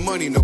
money, no.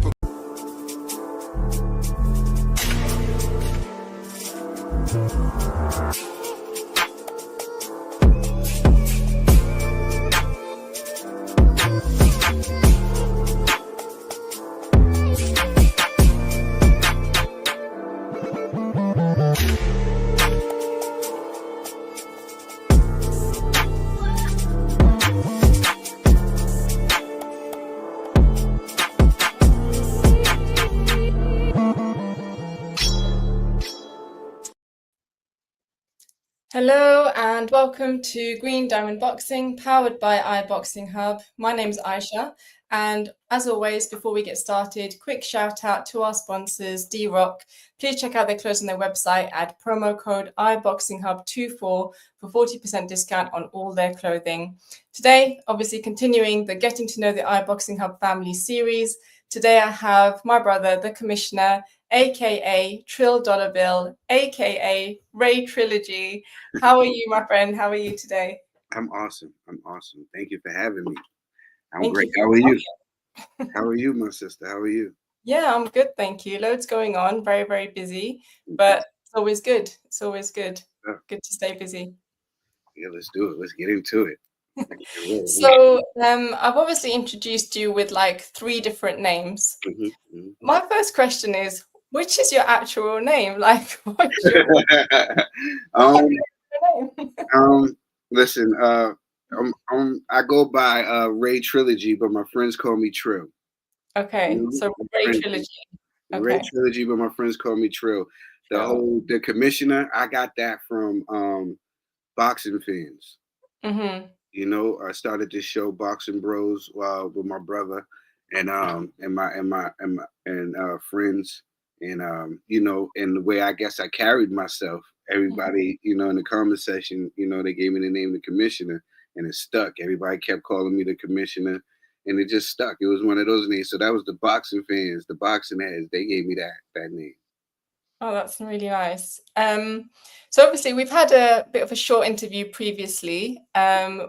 Hello and welcome to Green Diamond Boxing, powered by iBoxingHub. My name is Aiysha, and as always, before we get started, quick shout out to our sponsors, D-Rock. Please check out their clothes on their website at promo code iBoxingHub24 for 40% discount on all their clothing. Today, obviously continuing the Getting to Know the iBoxingHub family series, today I have my brother, the Commissioner, aka Tril Bill, aka Ray Trilogy. How are you, my friend? How are you today? I'm awesome. Thank you for having me. I'm Thank great. you How are you? How are you, my sister? How are you? Yeah, I'm good, thank you. Loads going on, very, very busy, but it's always good. It's always good. Yeah. Good to stay busy. Yeah, let's do it. Let's get into it. So I've obviously introduced you with like 3 different names. My first question is, which is your actual name? Like, what's your name? Listen, I go by Ray Trilogy, but my friends call me Tril. Okay, so Ray Trilogy. Okay. Ray Trilogy, but my friends call me Tril. The Commissioner, I got that from boxing fans. You know, I started this show, Boxing Bros, with my brother and friends, and you know, and the way I guess I carried myself. Everybody, you know, in the comment section, you know, they gave me the name the Commissioner, and it stuck. Everybody kept calling me the Commissioner, and it just stuck. It was one of those names. So that was the boxing fans, the boxing heads. They gave me that name. Oh, that's really nice. So obviously we've had a bit of a short interview previously,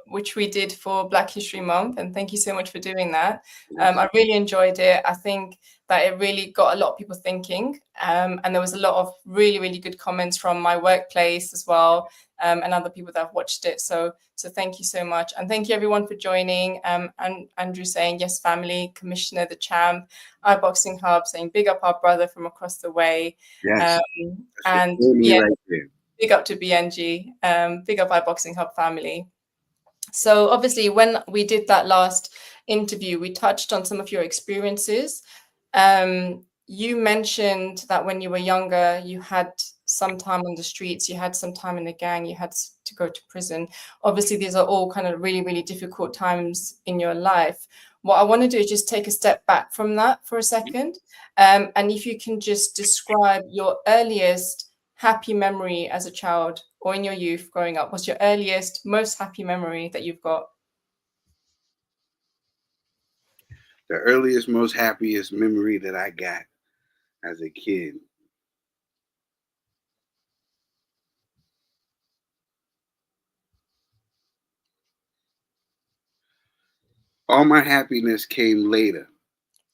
which we did for Black History Month, and thank you so much for doing that. I really enjoyed it. I think that it really got a lot of people thinking, and there was a lot of really, really good comments from my workplace as well, and other people that have watched it. So thank you so much, and thank you everyone for joining. And Andrew saying yes, family, Commissioner, the champ, iBoxingHub saying big up our brother from across the way. Yes. And yeah, right, big up to BNG, big up iBoxingHub family. So obviously when we did that last interview, we touched on some of your experiences. You mentioned that when you were younger, you had some time on the streets, you had some time in the gang, you had to go to prison. Obviously, these are all kind of really, really difficult times in your life. What I want to do is just take a step back from that for a second. And if you can just describe your earliest happy memory as a child or in your youth growing up. What's your earliest, most happy memory that you've got? The earliest, most happiest memory that I got as a kid. All my happiness came later.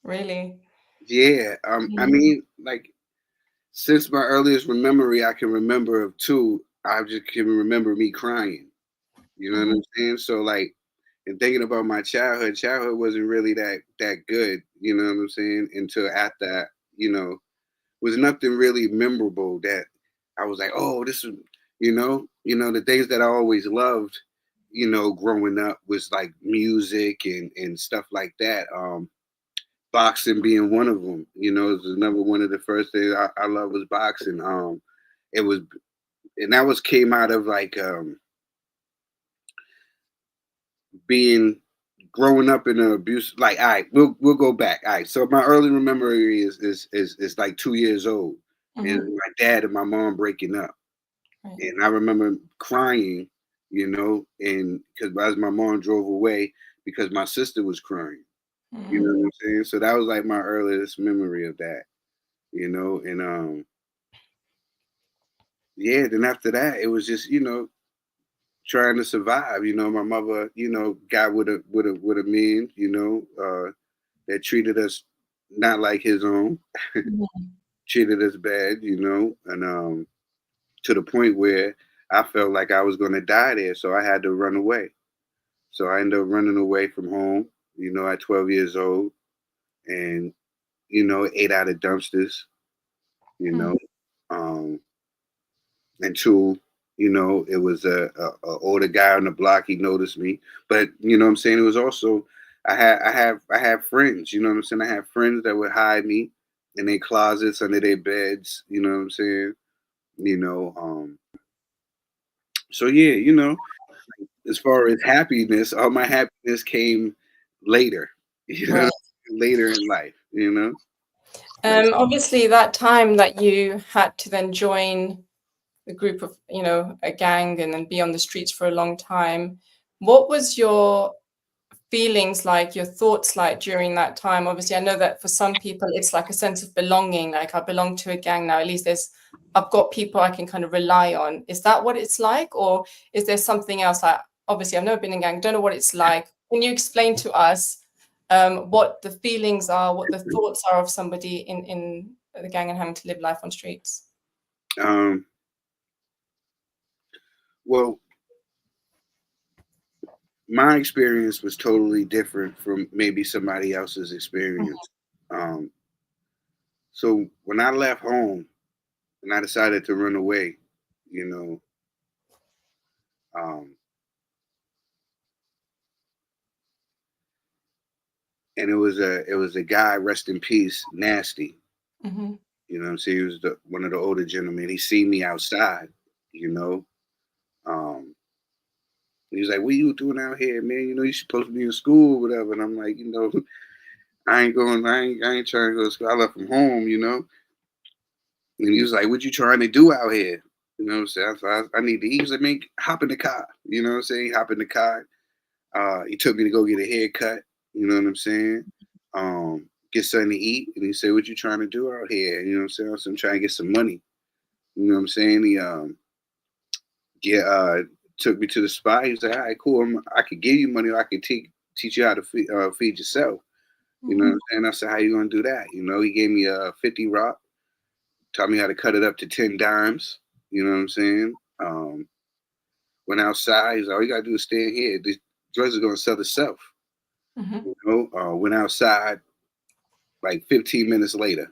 Really? Yeah. I mean, like, since my earliest memory, I can remember of 2. I just can remember me crying. You know what I'm saying? So, like, and thinking about my childhood wasn't really that good. You know what I'm saying? Until after, you know, was nothing really memorable that I was like, oh, this is, you know, the things that I always loved, you know, growing up was like music and stuff like that. Boxing being one of them, you know, it was another one of the first things I love was boxing. It was, and that was came out of like growing up in an abuse. Like, all right, we'll go back. All right, so my early memory is like 2 years old, and my dad and my mom breaking up, and I remember crying, you know, and because as my mom drove away because my sister was crying. You know what I'm saying? So that was like my earliest memory of that, you know, and yeah, then after that it was just, you know, trying to survive. You know, my mother, you know, got with a man, you know, that treated us not like his own, Mhm. treated us bad, and to the point where I felt like I was going to die there, so I had to run away. So I ended up running away from home, at 12 years old, and ate out of dumpsters, you Mm. know, um, until it was a older guy on the block. He noticed me, but what I'm saying, it was also I have friends. You know what I'm saying? I have friends that would hide me in their closets, under their beds. You know what I'm saying? You know, um, so yeah, as far as happiness, all my happiness came later. You know, Right. later in life. Like Obviously, that time that you had to then join the group of, a gang and then be on the streets for a long time, what was your feelings like, your thoughts like during that time? Obviously, I know that for some people it's like a sense of belonging, like I belong to a gang now, at least I've got people I can kind of rely on. Is that what it's like, or is there something else? Like, obviously I've never been in a gang, don't know what it's like. Can you explain to us what the feelings are, what the thoughts are of somebody in the gang and having to live life on streets? um, well, my experience was totally different from maybe somebody else's experience. Um, so when I left home and I decided to run away, you know, um, and it was a guy, rest in peace, Nasty. Mm-hmm. What I'm saying? He was one of the older gentlemen. He seen me outside, you know. Um, he was like, "What you doing out here, man? You supposed to be in school, or whatever." And I'm like, I ain't going. I ain't trying to go to school. I left from home, And he was like, "What you trying to do out here?" You know what I'm saying? So I need to eat. He was like, "Man, hop in the car." You know what I'm saying? Hop in the car. He took me to go get a haircut. You know what I'm saying? Get something to eat. And he said, "What you trying to do out here?" You know what I'm saying? So I'm trying to get some money. You know what I'm saying? He get took me to the spot. He was like, "All right, cool. I could give you money, or I could teach you how to feed yourself." You know what Mm-hmm. I'm saying? I said, "How you gonna do that?" He gave me a 50 rock, taught me how to cut it up to 10 dimes. You know what I'm saying? Went outside. He's like, "All you gotta do is stand here. This drugs is gonna sell itself." Mm-hmm. Went outside. Like 15 minutes later,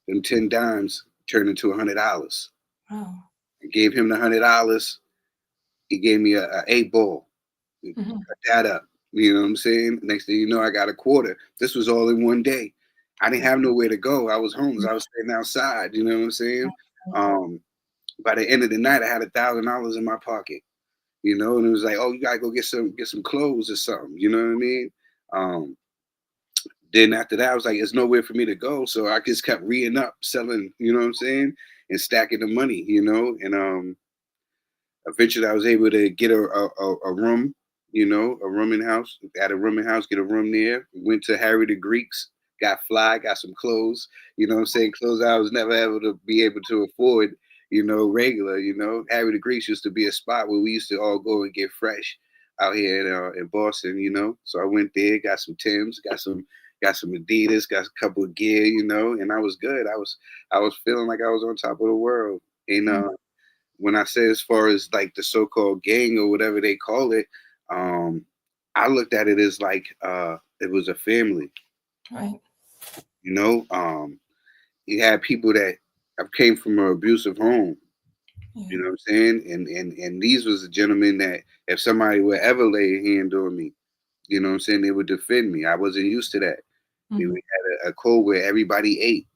them 10 dimes turned into $100. Wow. I gave him the $100. He gave me a 8 ball. We Mm-hmm. cut that up. You know what I'm saying? Next thing you know, I got a quarter. This was all in one day. I didn't have nowhere to go. I was homeless. I was staying outside. You know what I'm saying? Um, by the end of the night, I had $1,000 in my pocket. And it was like, "Oh, you gotta go get some clothes or something." You know what I mean? Um, then after that, I was like, "There's nowhere for me to go," so I just kept reading up, selling. You know what I'm saying? And stacking the money. And eventually I was able to get a room, a rooming house. At a rooming house, get a room there. Went to Harry the Greeks, got fly, got some clothes. You know what I'm saying? Clothes I was never able to be able to afford, regular. Harry the Greeks used to be a spot where we used to all go and get fresh out here in Boston. So I went there, got some Timbs, got some Adidas, got a couple of gear, and I was good. I was feeling like I was on top of the world. And when I say as far as like the so-called gang or whatever they call it, um, I looked at it as like it was a family. Right. You know, you had people that have came from an abusive home. Yeah. You know what I'm saying? And these was a gentleman that if somebody would ever lay a hand on me, you know what I'm saying, they would defend me. I wasn't used to that. We Mm-hmm. had a code where everybody ate.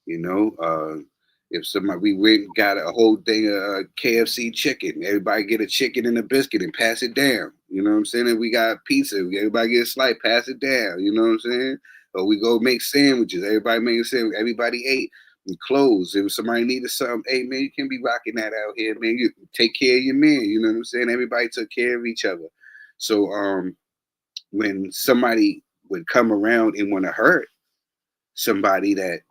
You know, if somebody we went and got a whole thing of KFC chicken, everybody get a chicken and a biscuit and pass it down. You know what I'm saying? And we got pizza, everybody get a slice, pass it down. You know what I'm saying? Or we go make sandwiches, everybody make a sandwich, everybody ate. And clothes. If somebody needed something, hey man, you can't be rocking that out here, man. You take care of your man. You know what I'm saying? Everybody took care of each other. So when somebody would come around and want to hurt somebody that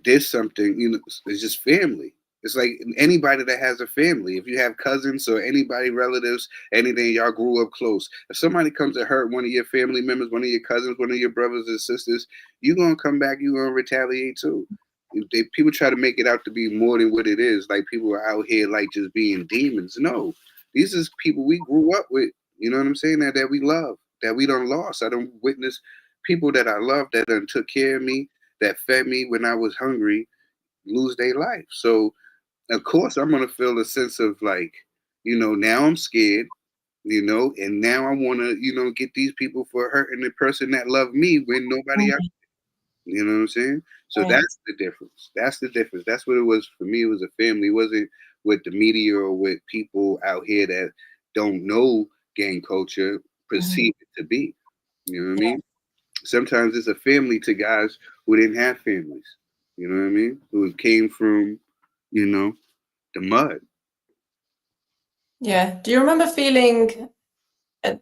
did something, it's just family. It's like anybody that has a family. If you have cousins or anybody, relatives, anything, y'all grew up close. If somebody comes to hurt one of your family members, one of your cousins, one of your brothers and sisters, you're going to come back, you're going to retaliate too. People try to make it out to be more than what it is. Like people are out here like just being demons. No, these is people we grew up with. You know what I'm saying? That we love, that we done lost. I don't witness people that I love that done took care of me, that fed me when I was hungry, lose their life. So of course I'm gonna feel a sense of like, now I'm scared, and now I wanna, get these people for hurting the person that loved me when nobody else. You know what I'm saying? So that's the difference. That's the difference. That's what it was for me. It was a family. It wasn't with the media or with people out here that don't know gang culture perceive it to be. You know what I mean? Sometimes it's a family to guys who didn't have families. You know what I mean? Who came from, the mud. Yeah. Do you remember feeling a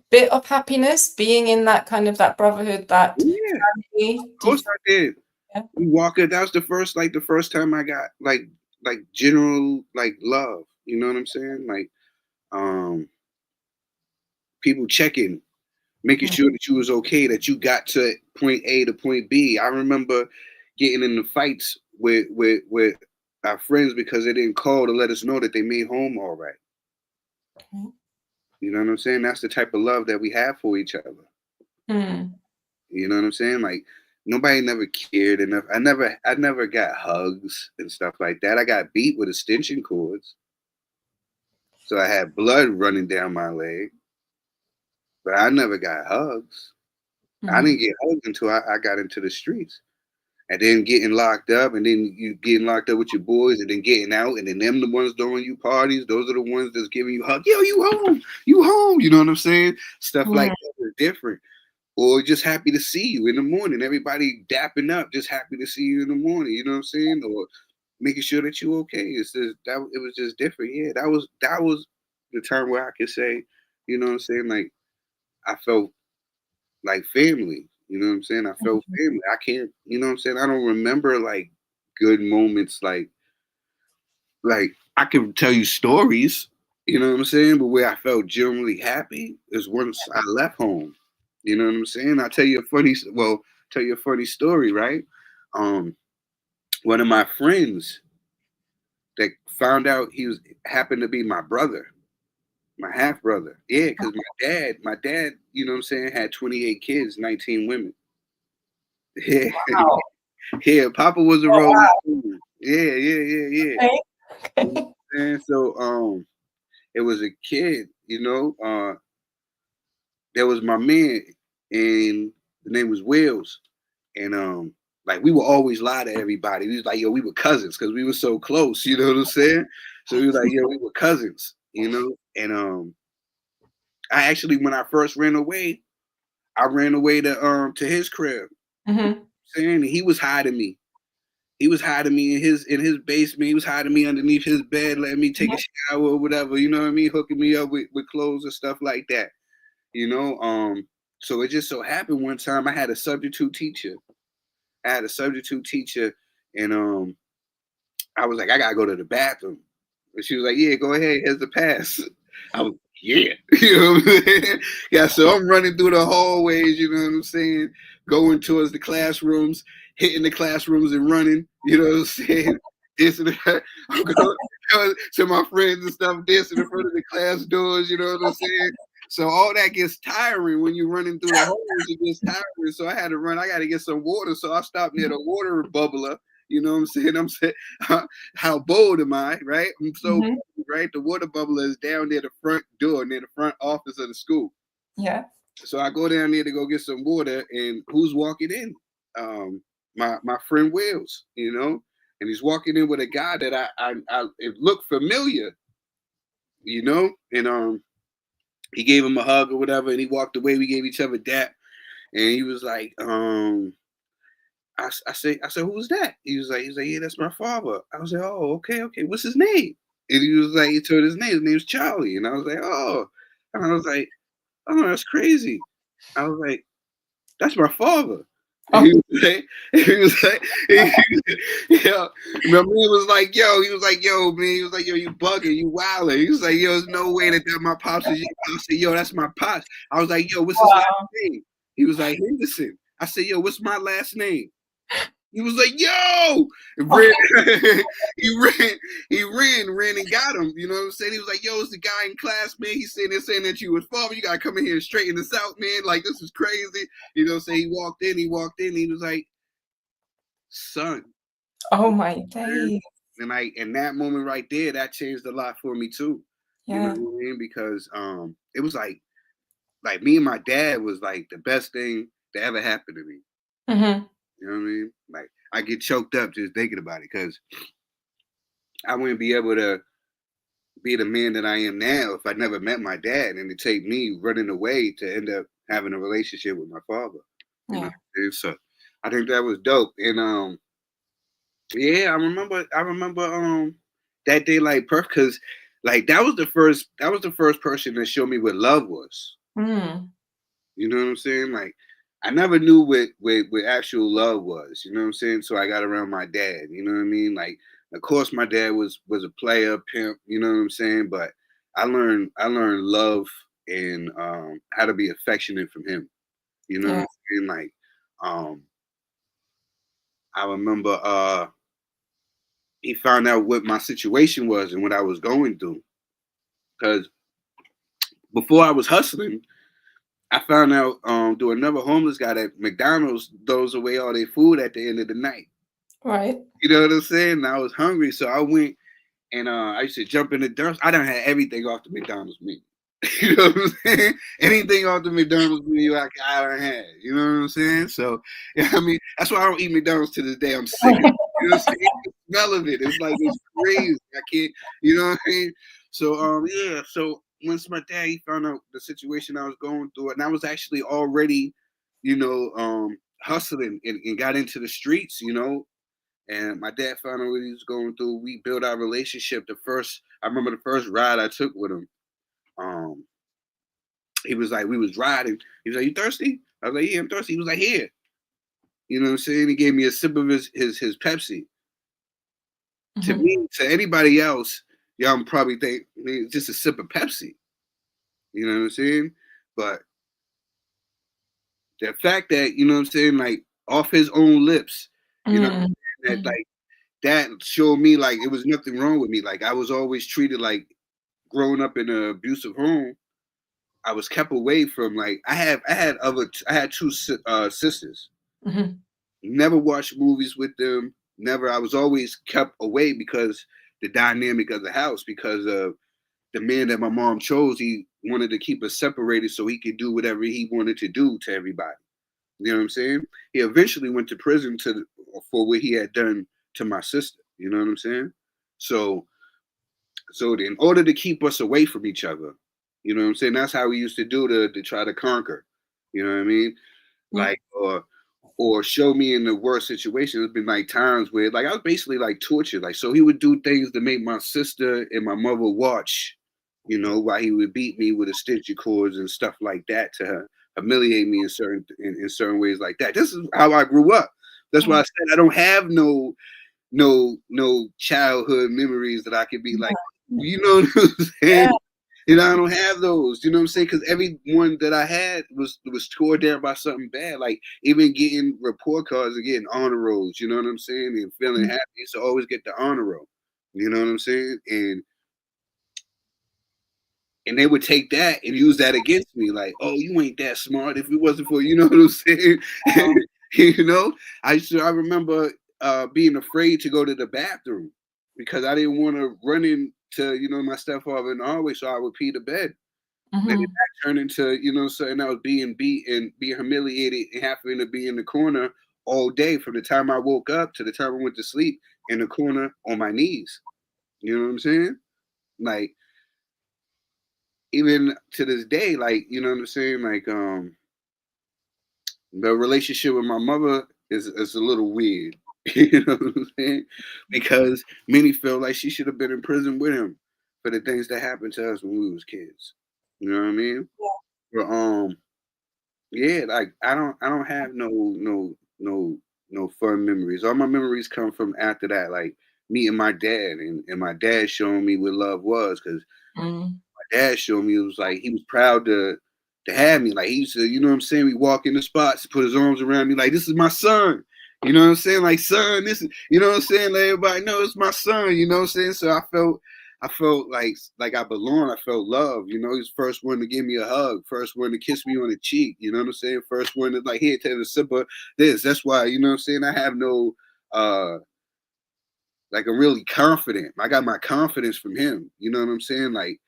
bit of happiness being in that kind of that brotherhood, that family? Of course I did. Yeah. We walk it. That was the first time I got like general like love. You know what I'm saying? Like people checking, making sure that you was okay, that you got to point A to point B. I remember getting in the fights with our friends because they didn't call to let us know that they made home all right. You know what I'm saying? That's the type of love that we have for each other. You know what I'm saying? Like nobody never cared enough. I never got hugs and stuff like that. I got beat with extension cords. So I had blood running down my leg. But I never got hugs. I didn't get hugs until I got into the streets. And then getting locked up, and then you getting locked up with your boys, and then getting out, and then them the ones throwing you parties. Those are the ones that's giving you hugs. Yo, you home. You home. You know what I'm saying? Stuff like that is different. Or just happy to see you in the morning. Everybody dapping up, just happy to see you in the morning. You know what I'm saying? Or making sure that you okay. It's just that it was just different. Yeah, that was the time where I could say, you know what I'm saying? Like I felt like family. You know what I'm saying? I felt family. I can't, you know what I'm saying? I don't remember like good moments like I can tell you stories, you know what I'm saying? But where I felt genuinely happy is once I left home. You know what I'm saying? I'll tell you a funny story, right? One of my friends that found out happened to be my brother, my half brother. Yeah, because my dad, you know what I'm saying, had 28 kids, 19 women. Yeah. Wow. Yeah, Papa was a rolling stone. Yeah. Okay. And so it was a kid, there was my man, and the name was Wills. And like we would always lie to everybody. We was like, yo, we were cousins because we were so close, you know what I'm saying? So we was like, yo, we were cousins, And I actually, when I first ran away, I ran away to his crib. Saying he was hiding me. He was hiding me in his basement. He was hiding me underneath his bed, letting me take a shower or whatever. You know what I mean? Hooking me up with clothes and stuff like that. So it just so happened one time I had a substitute teacher. And I was like, I gotta go to the bathroom. And she was like, yeah, go ahead. Here's the pass. I was, yeah. You know what I'm saying? Yeah, so I'm running through the hallways, you know what I'm saying? Going towards the classrooms, hitting the classrooms and running, you know what I'm saying? I'm going to my friends and stuff, dancing in front of the class doors, you know what I'm saying? So all that gets tiring when you're running through the halls. It gets tiring. So I had to run. I got to get some water. So I stopped near the water bubbler. You know what I'm saying? I'm saying, how bold am I, right? I'm so bold, right? The water bubbler is down near the front door, near the front office of the school. Yeah. So I go down there to go get some water, and who's walking in? My friend Wills, and he's walking in with a guy that it looked familiar, and he gave him a hug or whatever, and he walked away. We gave each other dap, and he was like, I said, who's that? He was like, yeah, that's my father. I was like, oh, okay. What's his name? And he was like, he told his name. His name's Charlie. And I was like, oh. And I was like, oh, that's crazy. I was like, that's my father. He was like, he was like, yo, my man was like, yo, he was like, yo, man, he was like, yo, you bugging, you wilding. He was like, yo, there's no way that my pops is your pops. I said, yo, that's my pops. I was like, yo, what's his last name? He was like, Henderson. I said, yo, what's my last name? He was like, yo, ran, ran and got him. You know what I'm saying? He was like, yo, it's the guy in class, man. He's sitting there saying that you was father. You gotta come in here and straighten this out, man. Like, this is crazy. You know what I'm saying? He walked in, he was like, son. Oh my days. And that moment right there, that changed a lot for me too. Yeah. You know what I mean? Because it was like me and my dad was like the best thing that ever happened to me. Mm-hmm. You know what I mean? Like, I get choked up just thinking about it because I wouldn't be able to be the man that I am now if I never met my dad, and it take me running away to end up having a relationship with my father. You know, so I think that was dope. And yeah, I remember that day like perfect because like that was the first person that showed me what love was. Mm. You know what I'm saying? Like, I never knew what actual love was. You know what I'm saying? So I got around my dad. You know what I mean? Like, of course, my dad was a player, pimp. You know what I'm saying? But I learned love and how to be affectionate from him. You know what I'm saying? Like, I remember he found out what my situation was and what I was going through. Because before I was hustling, I found out through another homeless guy that McDonald's throws away all their food at the end of the night. Right. You know what I'm saying? And I was hungry, so I went and I used to jump in the dumps. I done had everything off the McDonald's menu. You know what I'm saying? Anything off the McDonald's menu I done had. You know what I'm saying? So, I mean, that's why I don't eat McDonald's to this day. I'm sick of it. You know what I'm saying? The smell of it. It's like, it's crazy. I can't, you know what I mean? So, yeah. So, once my dad, he found out the situation I was going through, and I was actually already, hustling and got into the streets, and my dad found out what he was going through. We built our relationship. I remember the first ride I took with him. He was like, we was riding. He was like, you thirsty? I was like, yeah, I'm thirsty. He was like, here. You know what I'm saying? He gave me a sip of his Pepsi. Mm-hmm. To me, to anybody else, y'all probably think it's just a sip of Pepsi. You know what I'm saying? But the fact that, you know what I'm saying, like off his own lips, you know, that like that showed me like it was nothing wrong with me. Like, I was always treated like, growing up in an abusive home, I was kept away from, like, I had two sisters. Mm-hmm. Never watched movies with them. Never. I was always kept away because the dynamic of the house, because of the man that my mom chose. He wanted to keep us separated so he could do whatever he wanted to do to everybody. You know what I'm saying? He eventually went to prison for what he had done to my sister. You know what I'm saying? So in order to keep us away from each other, you know what I'm saying? That's how we used to do to try to conquer. You know what I mean? Like, or show me in the worst situation. There's been like times where like I was basically like tortured. Like, so he would do things to make my sister and my mother watch, while he would beat me with extension cords and stuff like that to humiliate me in certain ways like that. This is how I grew up. That's why I said I don't have no childhood memories that I could be like, you know what I'm saying? Yeah. I don't have those. You know what I'm saying? Because every one that I had was scored down by something bad. Like, even getting report cards and getting honor rolls. You know what I'm saying? And feeling happy. So always get the honor roll. You know what I'm saying? And they would take that and use that against me. Like, oh, you ain't that smart if it wasn't for, you know what I'm saying? I remember being afraid to go to the bathroom because I didn't want to run into, my stepfather in the hallway, so I would pee the bed. Mm-hmm. And that turned into, something I was being beat and being humiliated and having to be in the corner all day from the time I woke up to the time I went to sleep in the corner on my knees. You know what I'm saying? Like, even to this day, like, you know what I'm saying? Like, the relationship with my mother is a little weird. You know what I'm saying? Because many feel like she should have been in prison with him for the things that happened to us when we was kids. You know what I mean? Yeah. But yeah, like I don't have no no no fun memories. All my memories come from after that, like meeting my dad and my dad showing me what love was, because Mm. my dad showed me, it was like he was proud to have me. Like he used to, you know what I'm saying? We walk in the spots, put his arms around me, like, this is my son. You know what I'm saying? Like, son, this is, you know what I'm saying? Let everybody know it's my son. You know what I'm saying? So I felt like I belonged. I felt love. You know, he's the first one to give me a hug, first one to kiss me on the cheek. You know what I'm saying? First one to, like, here, take a sip of this. That's why, you know what I'm saying? I have no like, I'm really confident. I got my confidence from him. You know what I'm saying? Like,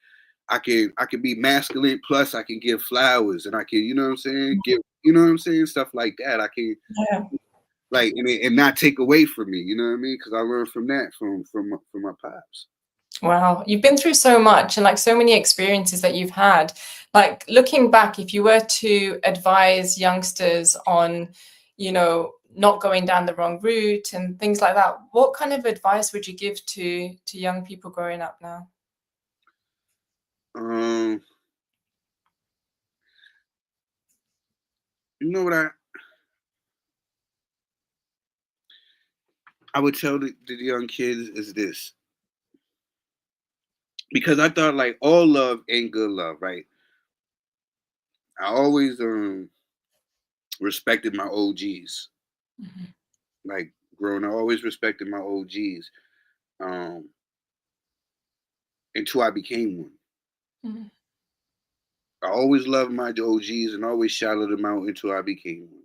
I can be masculine, plus I can give flowers, and I can, you know what I'm saying, give, you know what I'm saying, stuff like that. I can, Yeah. like, and not take away from me, you know what I mean, because I learned from that from my pops. Wow, you've been through so much and like so many experiences that you've had. Like looking back, if you were to advise youngsters on, not going down the wrong route and things like that, what kind of advice would you give to young people growing up now? You know what I would tell the young kids is this, because I thought, like, all love ain't good love, right? I always respected my OGs. Mhm. Like, growing, I always respected my OGs, um, until I became one. Mhm. I always loved my OGs and always shouted them out until I became one.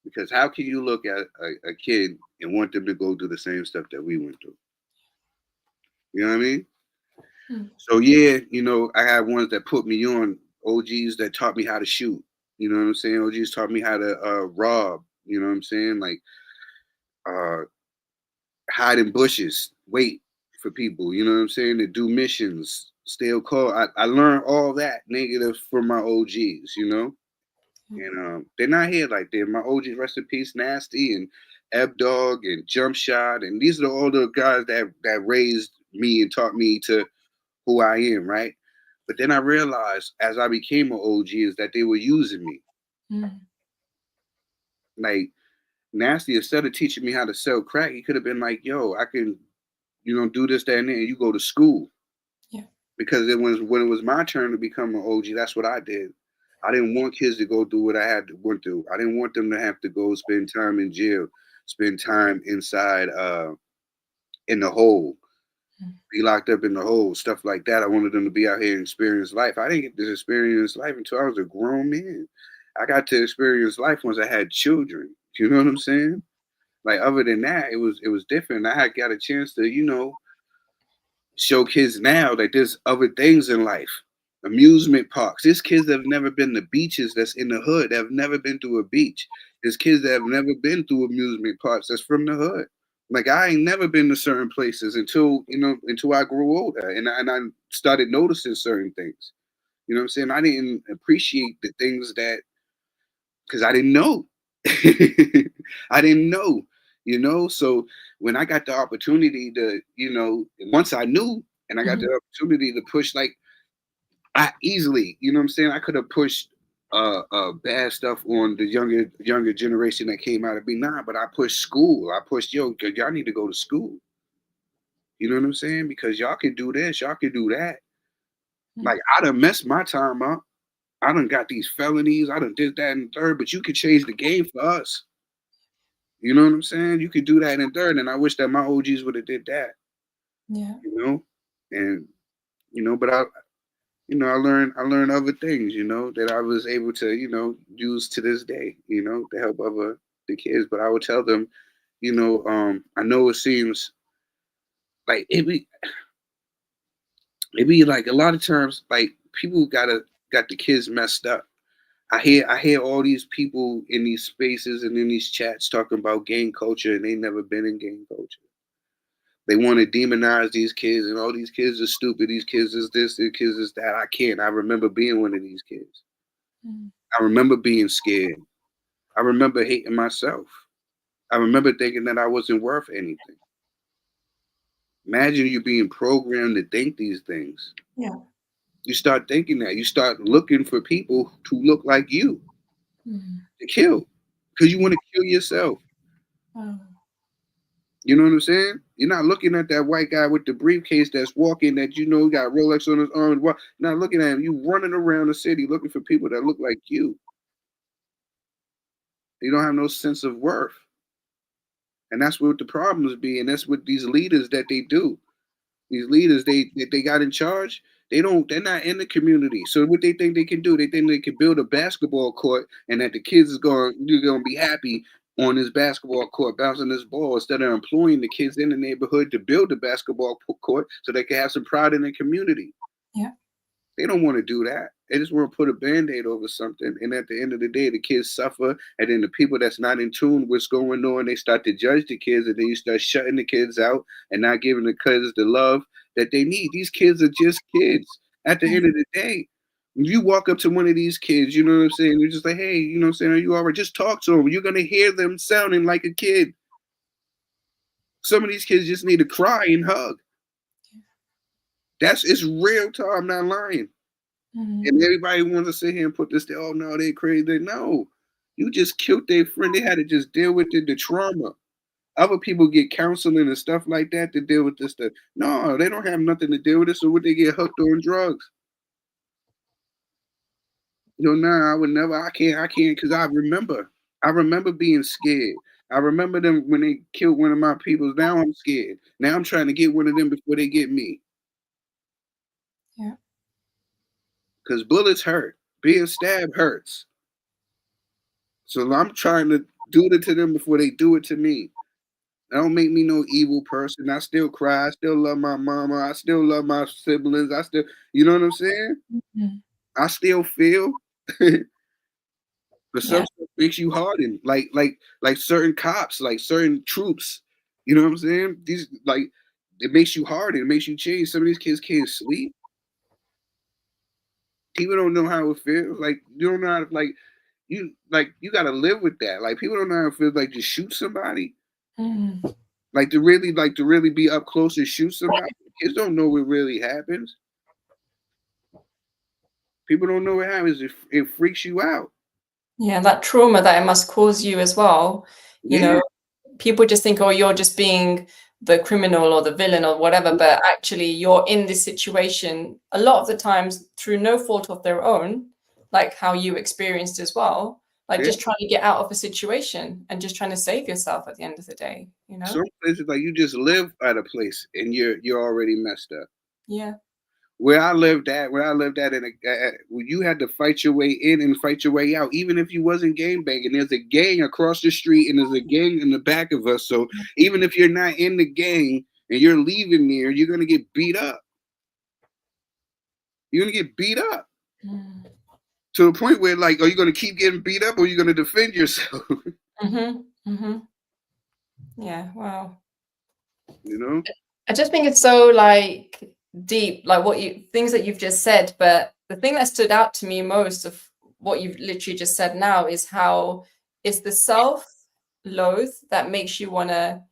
Because how can you look at a kid and want them to go through the same stuff that we went through? You know what I mean? Mhm. So yeah, I had ones that put me on, OGs that taught me how to shoot. You know what I'm saying? OGs taught me how to rob. You know what I'm saying? Like, uh, hide in bushes, wait for people. You know what I'm saying? To do missions, steal call. I learned all that negative from my OGs. And they're not here like they're my OGs. Rest in peace, Nasty and Eb Dog and Jump Shot, and these are all the guys that raised me and taught me to who I am, right? But then I realized as I became an OG is that they were using me. Mhm. Like, Nasty, instead of teaching me how to sell crack, he could have been like, "Yo, I can, do this, that, and then you go to school." Yeah. Because it was when it was my turn to become an OG, that's what I did. I didn't want kids to go through what I had to went through. I didn't want them to have to go spend time in jail, spend time inside in the hole, Mhm. be locked up in the hole, stuff like that. I wanted them to be out here and experience life. I didn't get to experience life until I was a grown man. I got to experience life once I had children. You know what I'm saying? Like, other than that, it was different. I had got a chance to, show kids now that there's other things in life. Amusement parks. There's kids that have never been to beaches that's in the hood, that have never been to a beach. There's kids that have never been through amusement parks that's from the hood. Like, I ain't never been to certain places until I grew older, and I started noticing certain things. You know what I'm saying? I didn't appreciate the things that, because I didn't know. I didn't know, So when I got the opportunity to, once I knew and I got Mhm. the opportunity to push, like, I easily, you know what I'm saying? I could have pushed bad stuff on the younger generation that came out of B9, but I pushed school. I pushed, y'all need to go to school. You know what I'm saying? Because y'all can do this, y'all can do that. Mhm. Like, I done messed my time up. I done got these felonies. I done did that in third, but you could change the game for us. You know what I'm saying? You could do that in third, and I wish that my OGs would have did that. Yeah. You know, and but I learned other things. That I was able to use to this day. To help the kids. But I would tell them, I know it seems like it be like a lot of times, like, people got the kids messed up. I hear all these people in these spaces and in these chats talking about gang culture, and they never been in gang culture. They want to demonize these kids, and all these kids are stupid. These kids is this, these kids is that. I can't. I remember being one of these kids. Mhm. I remember being scared. I remember hating myself. I remember thinking that I wasn't worth anything. Imagine you being programmed to think these things. Yeah. You start thinking that. You start looking for people to look like you Mhm. to kill. because you want to kill yourself. You know what I'm saying? You're not looking at that white guy with the briefcase that's walking that got Rolex on his arm. You're not looking at him. You running around the city looking for people that look like you. They don't have no sense of worth. And that's what the problems be. And that's what these leaders that they do. These leaders, they got in charge. They're not in the community. So what they think they can do, they think they can build a basketball court and that the kids you're going to be happy on this basketball court, bouncing this ball, instead of employing the kids in the neighborhood to build a basketball court so they can have some pride in the community. Yeah. They don't want to do that. They just want to put a Band-Aid over something. And at the end of the day, the kids suffer. And then the people that's not in tune with what's going on, they start to judge the kids, and then you start shutting the kids out and not giving the kids the love that they need. These kids are just kids. At the end of the day, when you walk up to one of these kids, you know what I'm saying? You're just like, hey, you know what I'm saying? Are you all right? Just talk to them. You're going to hear them sounding like a kid. Some of these kids just need to cry and hug. It's real talk. I'm not lying. And everybody wants to sit here and put this there. Oh no, they crazy. No, you just killed their friend. They had to just deal with the trauma. Other people get counseling and stuff like that to deal with this stuff. No, they don't have nothing to deal with it. So would they get hooked on drugs? I would never. I can't, because I remember being scared. I remember them when they killed one of my people. Now I'm scared. Now I'm trying to get one of them before they get me. Yeah. Because bullets hurt. Being stabbed hurts. So I'm trying to do it to them before they do it to me. That don't make me no evil person. I still cry. I still love my mama. I still love my siblings. I still, you know what I'm saying? I still feel. But some stuff makes you harden. Like certain cops, like certain troops. You know what I'm saying? These it makes you harden. It makes you change. Some of these kids can't sleep. People don't know how it feels. Like you don't know how to you gotta live with that. Like people don't know how it feels like to shoot somebody. Like to really be up close and shoot somebody. Kids don't know what really happens. People don't know what happens. It freaks you out. Yeah, that trauma that it must cause you as well. You know, people just think, oh, you're just being the criminal or the villain or whatever, but actually you're in this situation a lot of the times through no fault of their own, like how you experienced as well, like just trying to get out of a situation and just trying to save yourself at the end of the day, Some places like you just live at a place and you're already messed up. Yeah. Where I lived at, you had to fight your way in and fight your way out, even if you wasn't gang banging. There's a gang across the street and there's a gang in the back of us. So even if you're not in the gang and you're leaving there, you're gonna get beat up. You're gonna get beat up to the point where, like, are you gonna keep getting beat up or are you gonna defend yourself? Yeah. Wow. You know, I just think it's so like deep, like things that you've just said. But the thing that stood out to me most of what you've literally just said now is how it's the self-loathe that makes you want to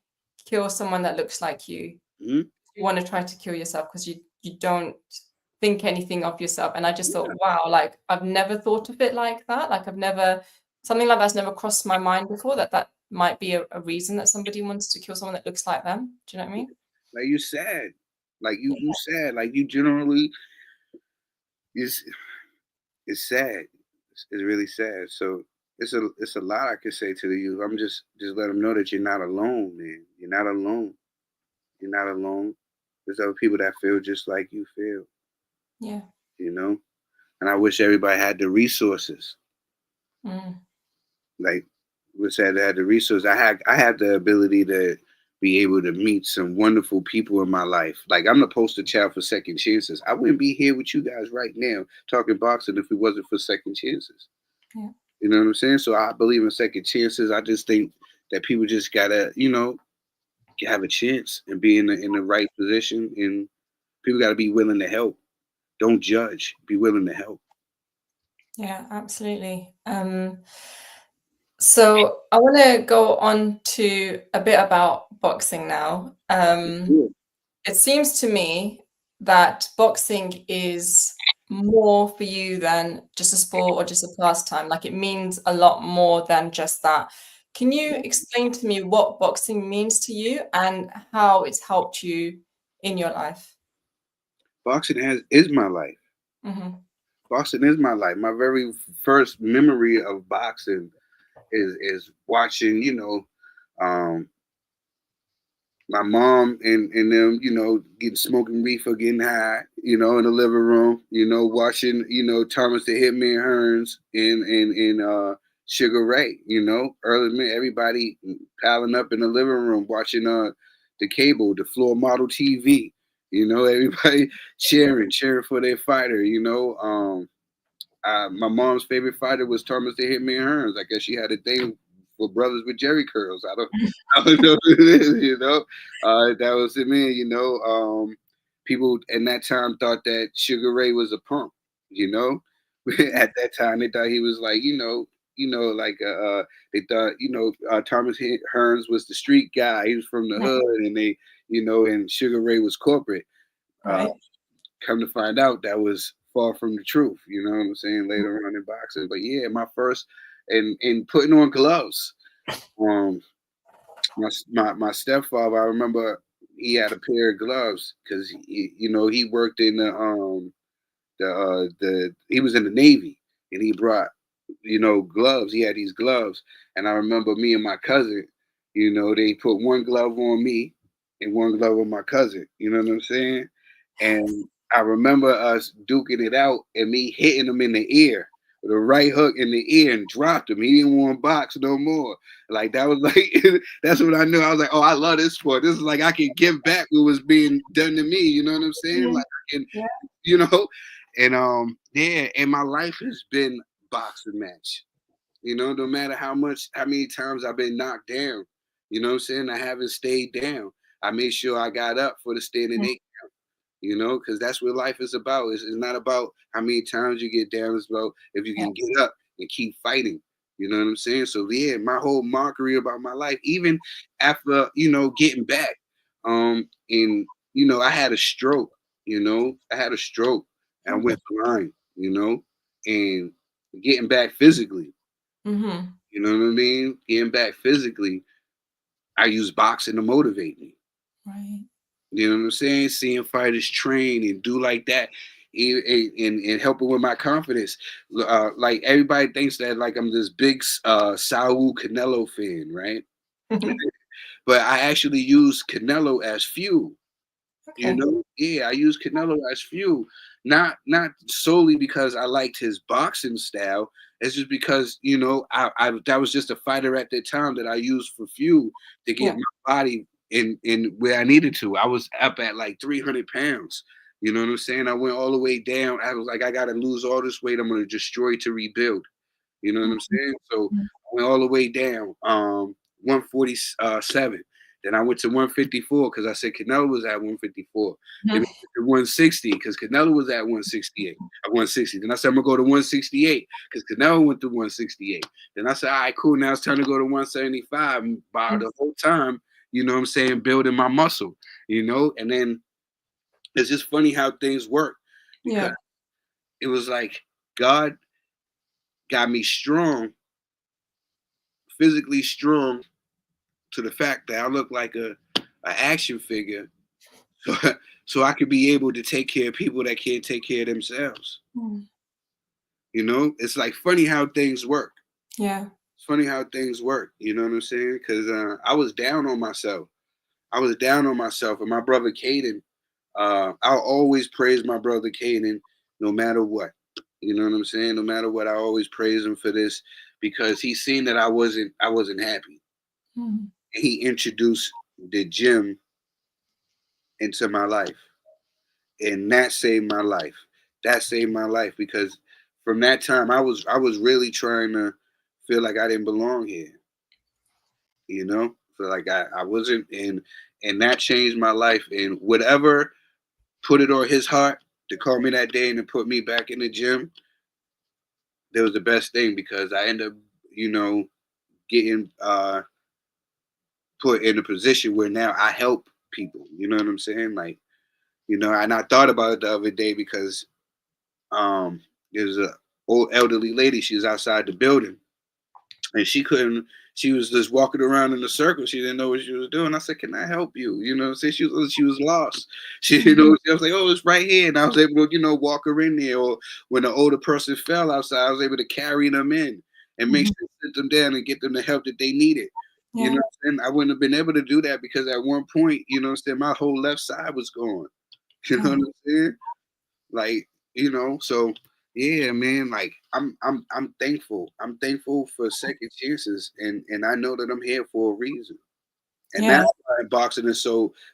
kill someone that looks like you. You want to try to kill yourself because you don't think anything of yourself. And I just thought, wow, like I've never thought of it like that. Like something like that's never crossed my mind before, that might be a reason that somebody wants to kill someone that looks like them. Do you know what I mean? Like you sad. Like you sad. Like you generally it's sad. It's really sad. So it's a lot I could say to the youth. I'm just let them know that you're not alone, man. You're not alone. You're not alone. There's other people that feel just like you feel. Yeah. You know? And I wish everybody had the resources. Like wish I had the resources. I had the ability to be able to meet some wonderful people in my life. Like I'm the poster child for second chances. I wouldn't be here with you guys right now talking boxing if it wasn't for second chances. Yeah. You know what I'm saying? So I believe in second chances. I just think that people just gotta, have a chance and be in the right position, and people gotta be willing to help. Don't judge. Be willing to help. Yeah, absolutely. So I want to go on to a bit about boxing now. It seems to me that boxing is more for you than just a sport or just a pastime. Like, it means a lot more than just that. Can you explain to me what boxing means to you and how it's helped you in your life? Boxing is my life. Mm-hmm. Boxing is my life. My very first memory of boxing is watching, um, my mom and them, getting smoking reefer, getting high, in the living room, watching, Thomas the Hitman Hearns and Sugar Ray, early everybody piling up in the living room watching the cable, the floor model TV, everybody cheering for their fighter, my mom's favorite fighter was Thomas the Hitman Hearns. I guess she had a thing for brothers with Jerry curls. I don't know what it is. That was it, man. People in that time thought that Sugar Ray was a punk. At that time they thought he was like, like they thought, Thomas Hearns was the street guy. He was from the hood, and they, and Sugar Ray was corporate. Uh, Right. Come to find out, that was far from the truth. You know what I'm saying? Later on in boxing, but yeah, my first and putting on gloves. Um, my stepfather, I remember he had a pair of gloves because he worked in the he was in the Navy, and he brought gloves. He had these gloves, and I remember me and my cousin, they put one glove on me and one glove on my cousin. You know what I'm saying? And I remember us duking it out and me hitting him in the ear with a right hook in the ear and dropped him. He didn't want to box no more. Like that was like that's what I knew. I was like, oh, I love this sport. This is like I can give back what was being done to me. You know what I'm saying? Like I can, Yeah. you know, and yeah, and my life has been boxing match. No matter how many times I've been knocked down, you know what I'm saying? I haven't stayed down. I made sure I got up for the standing eight, because that's what life is about. It's not about how many times you get down. It's about if you Yeah. can get up and keep fighting. You know what I'm saying? So yeah, my whole mockery about my life, even after getting back, and I had a stroke. I had a stroke and I went blind. And getting back physically. Mm-hmm. You know what I mean? Getting back physically, I use boxing to motivate me. Right. You know what I'm saying? Seeing fighters train and do like that, and helping with my confidence. Like everybody thinks that like I'm this big Saul Canelo fan, right? But I actually use Canelo as fuel. Okay. Yeah, I use Canelo as fuel, not solely because I liked his boxing style. It's just because I that was just a fighter at the time that I used for fuel to get Yeah. my body in where I needed to. I was up at like 300 pounds. You know what I'm saying? I went all the way down. I was like, I got to lose all this weight. I'm going to destroy to rebuild. You know what I'm saying? So I went all the way down, 147. Then I went to 154 because I said Canelo was at 154. Then I went to 160 because Canelo was at 168. At 160. Then I said I'm gonna go to 168 because Canelo went to 168. Then I said, all right, cool. Now it's time to go to 175. And by the whole time, you know what I'm saying, building my muscle, and then it's just funny how things work because Yeah. it was like God got me strong, physically strong, to the fact that I look like a action figure, so so I could be able to take care of people that can't take care of themselves. Mm. It's like funny how things work. Yeah. It's funny how things work. You know what I'm saying? Because I was down on myself. I was down on myself, and my brother Caden. I'll always praise my brother Caden, no matter what. You know what I'm saying? No matter what, I always praise him for this because he seen that I wasn't happy. Mm. And he introduced the gym into my life, and that saved my life. That saved my life because from that time I was really trying to feel like I didn't belong here. Feel like I wasn't, and that changed my life. And whatever put it on his heart to call me that day and to put me back in the gym, that was the best thing because I ended up, getting put in a position where now I help people. You know what I'm saying? Like, and I thought about it the other day because there's a old elderly lady. She was outside the building, and she was just walking around in a circle. She didn't know what she was doing. I said, "Can I help you?" You know, say she was lost. She didn't know. I was like, "Oh, it's right here," and I was able to walk her in there. Or when an older person fell outside, I was able to carry them in and make sure to sit them down and get them the help that they needed. Yeah. You know, and I wouldn't have been able to do that because at one point, my whole left side was gone. You know what I'm saying? Like, so yeah, man, like I'm thankful. I'm thankful for second chances, and I know that I'm here for a reason. And that's why boxing is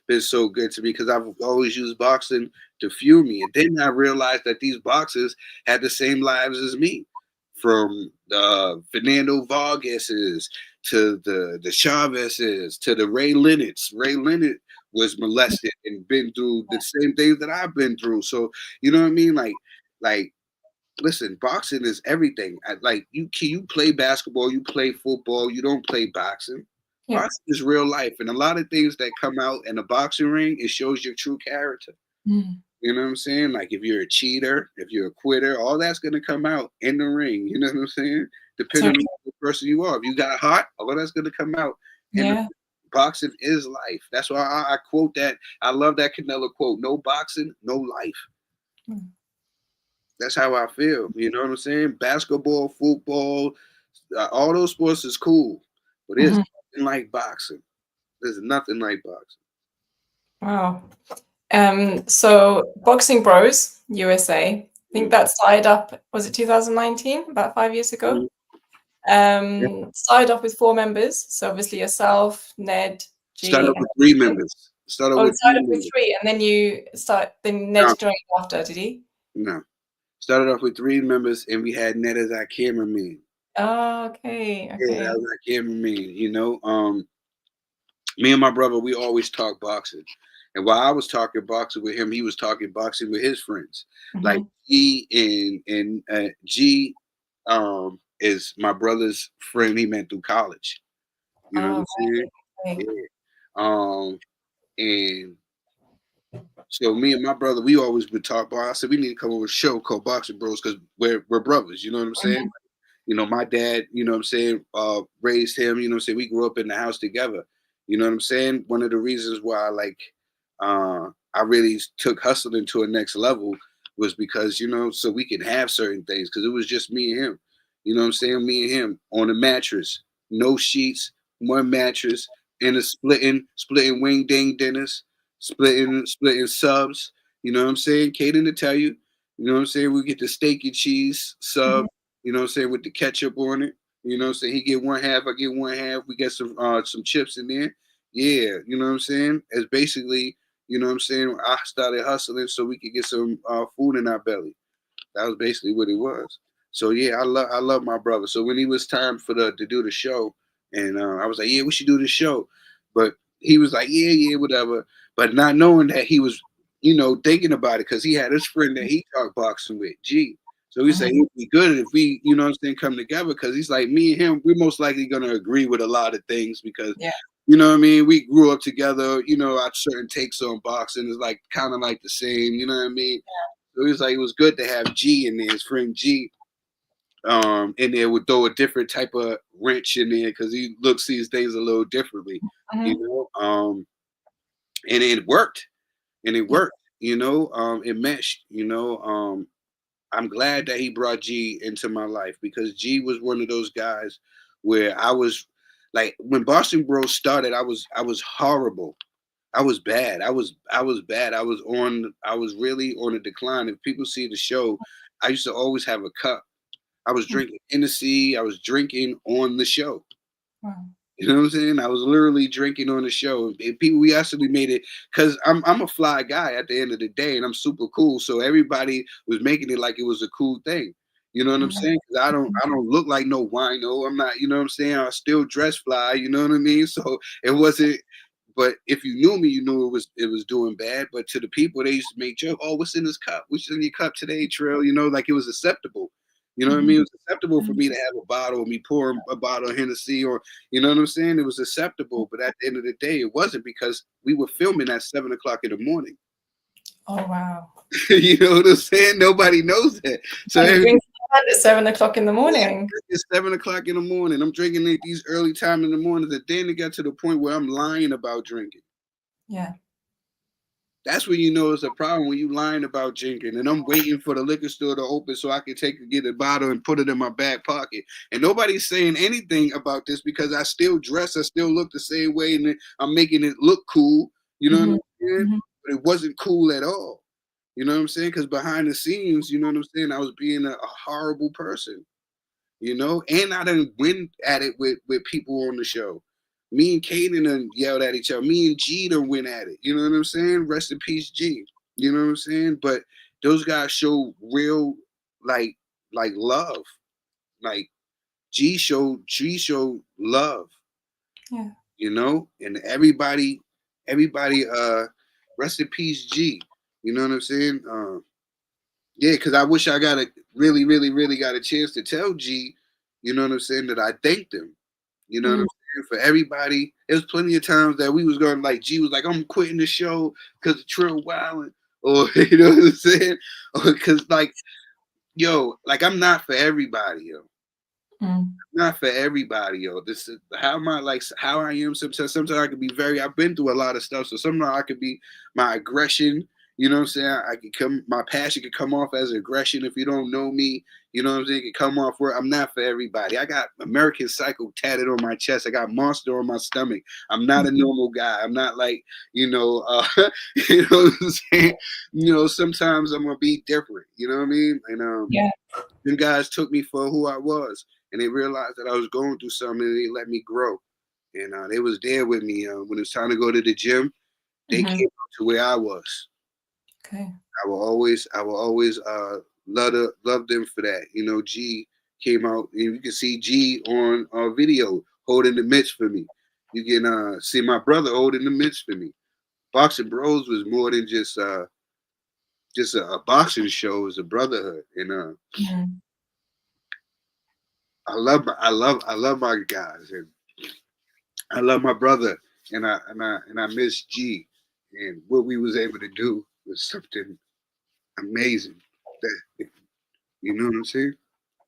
been so good to me, because I've always used boxing to fuel me. And then I realized that these boxers had the same lives as me, from Fernando Vargas's to the Chavez's to the Ray Leonard's. Ray Leonard was molested and been through the same things that I've been through. So you know what I mean? Like listen, boxing is everything. Like you play basketball, you play football, you don't play boxing. Yeah. Boxing is real life, and a lot of things that come out in a boxing ring, it shows your true character. You know what I'm saying? Like if you're a cheater, if you're a quitter, all that's gonna come out in the ring. You know what I'm saying? Depending on the person you are. If you got heart, all that's gonna come out. And boxing is life. That's why I quote that. I love that Canelo quote: "No boxing, no life." That's how I feel. You know what I'm saying? Basketball, football, all those sports is cool, but there's nothing like boxing. There's nothing like boxing. Wow. So Boxing Bros USA, I think that started up, was it 2019, about 5 years ago? Started off with 4 members. So obviously yourself, Ned, G. Started with 3 members. Started with 3, and then Ned joined after, did he? No. Started off with 3 members, and we had Ned as our cameraman. Oh, okay. Yeah, that was our cameraman. Me and my brother, we always talk boxing. And while I was talking boxing with him, he was talking boxing with his friends. Like G and G is my brother's friend he met through college. You know what I'm saying? Yeah. And so me and my brother, we always would talk about. I said we need to come over a show called Boxing Bros, because we're brothers. You know what I'm saying? My dad, raised him. You know what I'm saying? We grew up in the house together. You know what I'm saying? One of the reasons why I really took hustling to a next level was because, so we can have certain things, because it was just me and him. You know what I'm saying? Me and him on a mattress, no sheets, one mattress, and a splitting wing ding dinners, splitting subs. You know what I'm saying? Caden to tell you. You know what I'm saying? We get the steak and cheese sub. You know what I'm saying, with the ketchup on it. You know what I'm saying? He get one half, I get one half. We get some chips in there. Yeah, you know what I'm saying? It's basically, you know what I'm saying, I started hustling so we could get some food in our belly. That was basically what it was. So yeah, I love my brother. So when it was time to do the show, and I was like, yeah, we should do the show. But he was like, yeah, whatever. But not knowing that he was, thinking about it, because he had his friend that he talked boxing with, G. So he said it'd be good if we, you know what I'm saying, come together, because he's like, me and him, we're most likely going to agree with a lot of things, because, you know what I mean, we grew up together, our certain takes on boxing is like kind of like the same, you know what I mean? So he was like, it was good to have G in there, his friend G, in there, would throw a different type of wrench in there, because he sees things a little differently, and it worked, it meshed, I'm glad that he brought G into my life, because G was one of those guys where I was like, when Boston Bros started, I was horrible. I was bad. I was bad. I was really on a decline. If people see the show, I used to always have a cup. I was drinking Hennessy. I was drinking on the show. Wow. You know what I'm saying? I was literally drinking on the show. And people, we actually made it, because I'm a fly guy at the end of the day, and I'm super cool. So everybody was making it like it was a cool thing. You know what I'm saying? Because I don't look like no wino. I'm not. You know what I'm saying? I still dress fly. You know what I mean? So it wasn't. But if you knew me, you knew it was doing bad. But to the people, they used to make joke, "Oh, what's in this cup? What's in your cup today, Tril?" Like it was acceptable. You know what I mean? It was acceptable for me to have a bottle, me pouring a bottle of Hennessy, or, you know what I'm saying? It was acceptable. But at the end of the day, it wasn't, because we were filming at 7:00 in the morning. Oh wow. You know what I'm saying? Nobody knows that. So And he drinks at 7 o'clock in the morning. It's 7 o'clock in the morning. I'm drinking at these early time in the mornings, and then it got to the point where I'm lying about drinking. Yeah. That's when you know it's a problem, when you lying about drinking. And I'm waiting for the liquor store to open so I can get a bottle and put it in my back pocket. And nobody's saying anything about this because I still dress, I still look the same way, and I'm making it look cool. You know what I'm saying? But it wasn't cool at all. You know what I'm saying? Because behind the scenes, you know what I'm saying, I was being a horrible person. You know, and I done win at it with people on the show. Me and Kaden done yelled at each other. Me and G done went at it. You know what I'm saying? Rest in peace, G. You know what I'm saying? But those guys show real like love. Like G showed love. Yeah. You know, and everybody rest in peace, G. You know what I'm saying? Yeah, because I wish I got a really got a chance to tell G, you know what I'm saying, that I thanked him. You know what I'm saying? For everybody. There was plenty of times that we was going, like, G was like, I'm quitting the show because of Tril Wildin'. Or, you know what I'm saying? Or because, like, yo, like, I'm not for everybody, yo. Not for everybody, yo. This is how am I, like, how I am sometimes. Sometimes I could be I've been through a lot of stuff. So sometimes I could be my aggression. You know what I'm saying? My passion could come off as aggression if you don't know me. You know what I'm saying? It could come off where I'm not for everybody. I got American Psycho tatted on my chest. I got Monster on my stomach. I'm not a normal guy. I'm not like, you know you know what I'm saying? You know, sometimes I'm gonna be different. You know what I mean? And them guys took me for who I was, and they realized that I was going through something, and they let me grow. And they was there with me when it was time to go to the gym. They came up to where I was. Okay. I will always love them for that. You know, G came out, and you can see G on video holding the mitts for me. You can see my brother holding the mitts for me. Boxing Bros was more than just a boxing show. It was a brotherhood, and I love my guys, and I love my brother, and I miss G, and what we was able to do was something amazing. That, you know what I'm saying?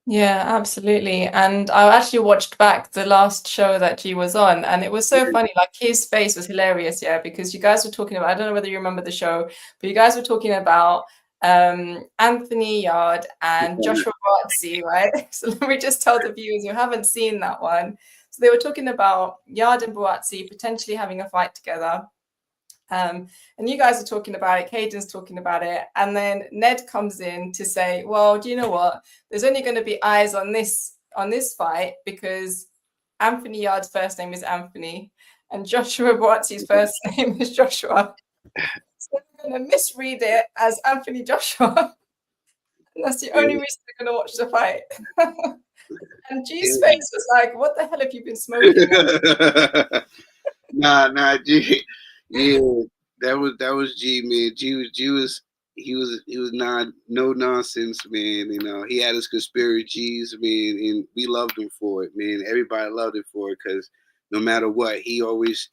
Yeah, absolutely. And I actually watched back the last show that G was on, and it was so funny. Like his face was hilarious, yeah, because you guys were talking about, I don't know whether you remember the show, but you guys were talking about Anthony Yard and Joshua Bartzi, right? So let me just tell the viewers who haven't seen that one. So they were talking about Yard and Buatsi potentially having a fight together. And you guys are talking about it, Caden's talking about it, and then Ned comes in to say, well, do you know what? There's only going to be eyes on this fight because Anthony Yard's first name is Anthony and Joshua Boatzi's first name is Joshua. So they're going to misread it as Anthony Joshua. And that's the only reason they're going to watch the fight. And G's face was like, what the hell have you been smoking? Nah, G. Yeah, that was G, man. G was not no nonsense, man. You know, he had his conspiracies, man, and we loved him for it, man. Everybody loved him for it because no matter what, he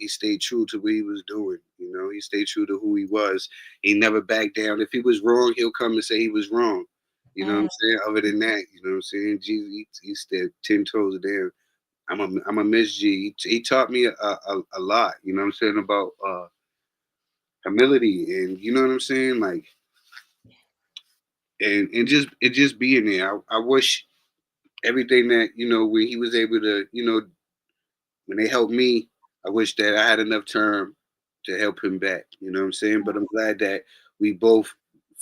stayed true to what he was doing. You know, he stayed true to who he was. He never backed down. If he was wrong, he'll come and say he was wrong. You know what I'm saying? Other than that, you know what I'm saying? G, he stood 10 toes down. I'm a Miss G. He taught me a lot. You know what I'm saying, about humility, and you know what I'm saying, like, and just being there. I wish everything that, you know, when he was able to, you know, when they helped me, I wish that I had enough time to help him back. You know what I'm saying? But I'm glad that we both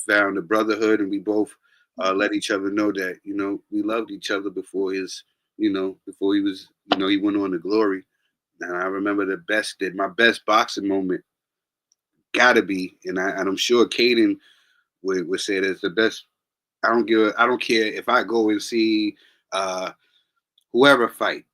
found a brotherhood, and we both let each other know that, you know, we loved each other before before he was, you know, he went on to glory. And I remember my best boxing moment gotta be, and I'm sure Caden would say that's the best. I don't care if I go and see whoever fight.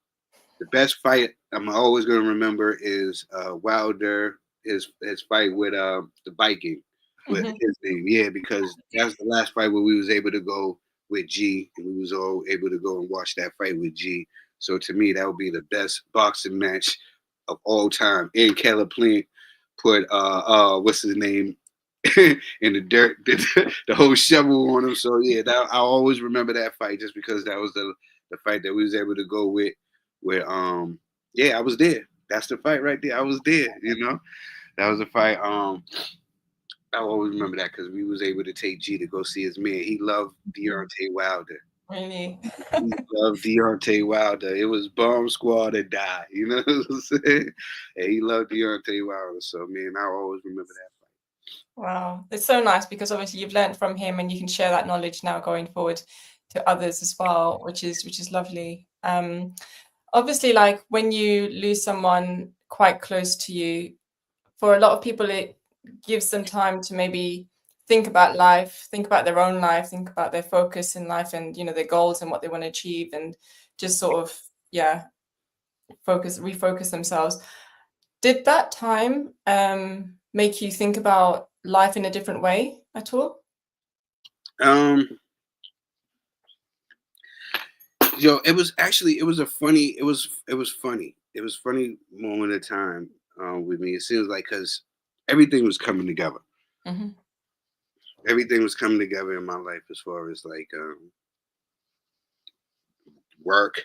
The best fight I'm always gonna remember is Wilder, his fight with the Viking, with his name. Yeah, because that's the last fight where we was able to go with G, and we was all able to go and watch that fight with G. So to me, that would be the best boxing match of all time. And Caleb Plant put what's his name, and the dirt, the whole shovel on him. So yeah, I always remember that fight just because that was the fight that we was able to go with. Where yeah, I was there. That's the fight right there. I was there. That was a fight. I always remember that because we was able to take G to go see his man. He loved Deontay Wilder. Really? He loved Deontay Wilder. It was Bomb Squad that died. You know what I'm saying? And he loved Deontay Wilder. So man, I always remember that fight. Wow, it's so nice because obviously you've learned from him and you can share that knowledge now going forward to others as well, which is lovely. Obviously, like when you lose someone quite close to you, for a lot of people, it gives them time to maybe think about life, think about their own life, think about their focus in life and, their goals and what they want to achieve and just sort of, refocus themselves. Did that time make you think about life in a different way at all? It was actually it was funny moment of time with me. It seems like because everything was coming together. Mm-hmm. Everything was coming together in my life as far as like work,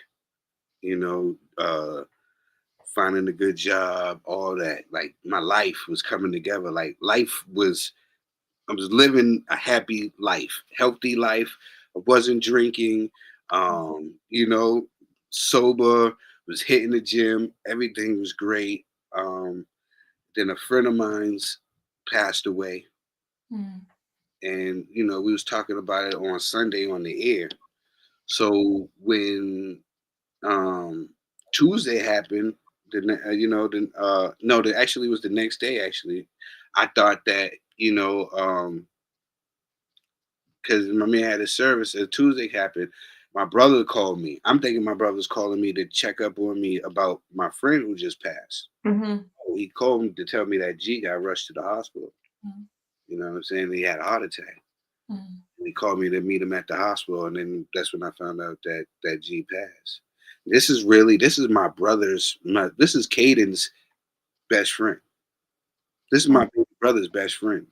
finding a good job, all that. Like my life was coming together. Like I was living a happy life, healthy life. I wasn't drinking, sober, was hitting the gym. Everything was great. Then a friend of mine's passed away. And, we was talking about it on Sunday on the air. So when Tuesday happened, actually was the next day. Actually, I thought that because my man had a service. Tuesday happened. My brother called me. I'm thinking my brother's calling me to check up on me about my friend who just passed. Mm-hmm. He called me to tell me that G got rushed to the hospital. Mm-hmm. You know what I'm saying? He had a heart attack. Mm-hmm. He called me to meet him at the hospital, and then that's when I found out that G passed. This is my brother's. This is Caden's best friend. This is my baby brother's best friend.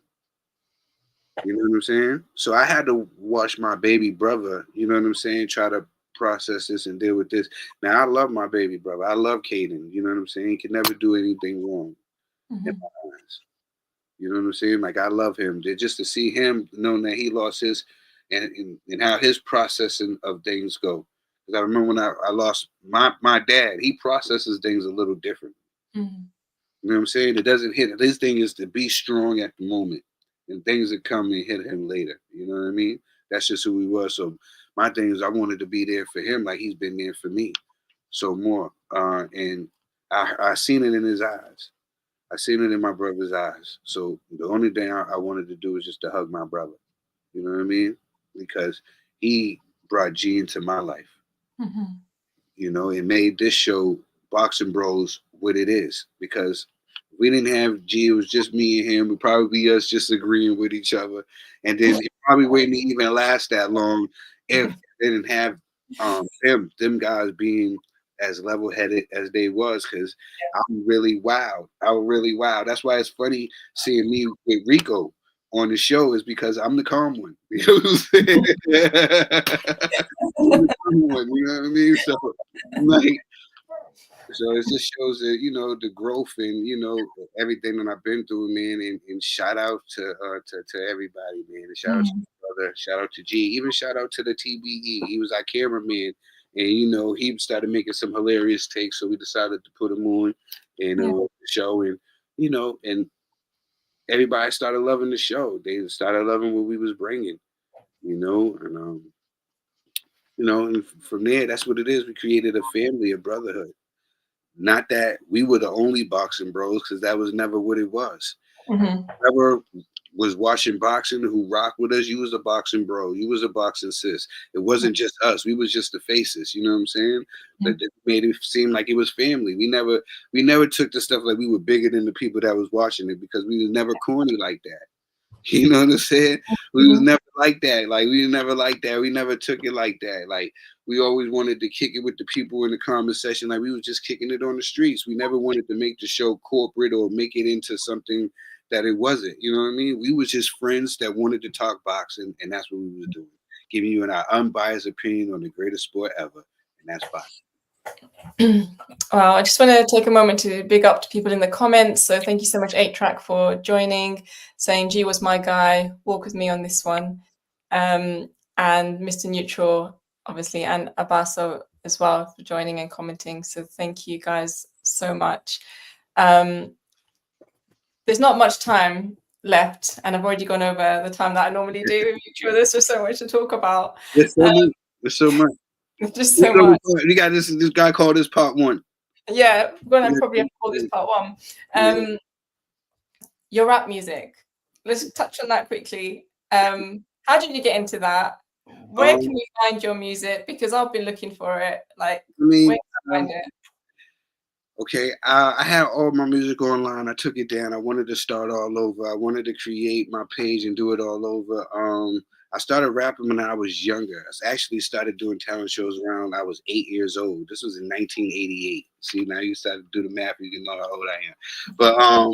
You know what I'm saying? So I had to watch my baby brother, you know what I'm saying, try to process this and deal with this. Now I love my baby brother. I love Caden. You know what I'm saying? He can never do anything wrong in my eyes. You know what I'm saying? Like I love him. Just to see him, knowing that he lost his and how his processing of things go. Because I remember when I lost my dad, he processes things a little different. Mm-hmm. You know what I'm saying? It doesn't hit. His thing is to be strong at the moment, and things that come and hit him later. You know what I mean? That's just who he was. So my thing is, I wanted to be there for him, like he's been there for me, so more. And I seen it in his eyes. I seen it in my brother's eyes. So the only thing I wanted to do was just to hug my brother. You know what I mean? Because he brought G into my life. Mm-hmm. It made this show Boxing Bros what it is because we didn't have G, it was just me and him. It would probably be us just agreeing with each other. And then it probably wouldn't even last that long if they didn't have them guys being as level headed as they was, because I'm really wild. I was really wild. That's why it's funny seeing me with Rico on the show, is because I'm the calm one. You know what I'm saying? I'm the calm one, you know what I mean? So like, so it just shows that the growth and everything that I've been through, man. And shout out to everybody, man. And shout out to my brother. Shout out to G. Even shout out to the TBE. He was our cameraman, and he started making some hilarious takes, so we decided to put him on and the show, and everybody started loving the show. They started loving what we was bringing, and from there, that's what it is. We created a family, a brotherhood. Not that we were the only boxing bros, because that was never what it was. Mm-hmm. Whoever was watching boxing who rocked with us, you was a boxing bro. You was a boxing sis. It wasn't just us. We was just the faces. You know what I'm saying? That made it seem like it was family. We never took the stuff like we were bigger than the people that was watching it, because we was never corny like that. You know what I'm saying? We was Mhm. never like that. Like we never like that. We never took it like that. Like we always wanted to kick it with the people in the comment section. Like we was just kicking it on the streets. We never wanted to make the show corporate or make it into something that it wasn't. You know what I mean? We was just friends that wanted to talk boxing, and that's what we was doing. Giving you our unbiased opinion on the greatest sport ever, and that's boxing. Well, I just want to take a moment to big up to people in the comments. So thank you so much, 8-Track, for joining, saying G was my guy, walk with me on this one. And Mr. Neutral, obviously, and Abaso as well for joining and commenting. So thank you guys so much. There's not much time left, and I've already gone over the time that I normally do. There's just so much to talk about. There's so much. There's so much. Just so much. We got this guy called this part 1. Yeah, we're gonna probably have to call this part 1. Your rap music. Let's touch on that quickly. How did you get into that? Where can we find your music? Because I've been looking for it. Like, where can I find it? Okay, I had all my music online. I took it down. I wanted to start all over. I wanted to create my page and do it all over. I started rapping when I was younger. I actually started doing talent shows around I was 8 years old. This was in 1988. See, now you started to do the math, you can know how old I am. But I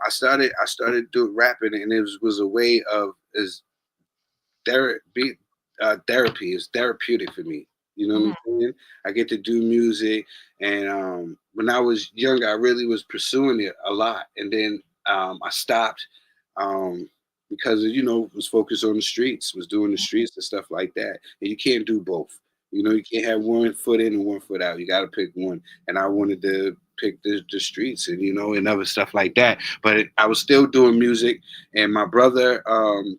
started doing rapping, and it was a way of therapy. Therapy is therapeutic for me. You know what I'm saying? I get to do music, and when I was younger, I really was pursuing it a lot, and then I stopped because was focused on the streets, was doing the streets and stuff like that. And you can't do both. You can't have one foot in and one foot out. You got to pick one. And I wanted to pick the streets and other stuff like that. But I was still doing music. And my brother,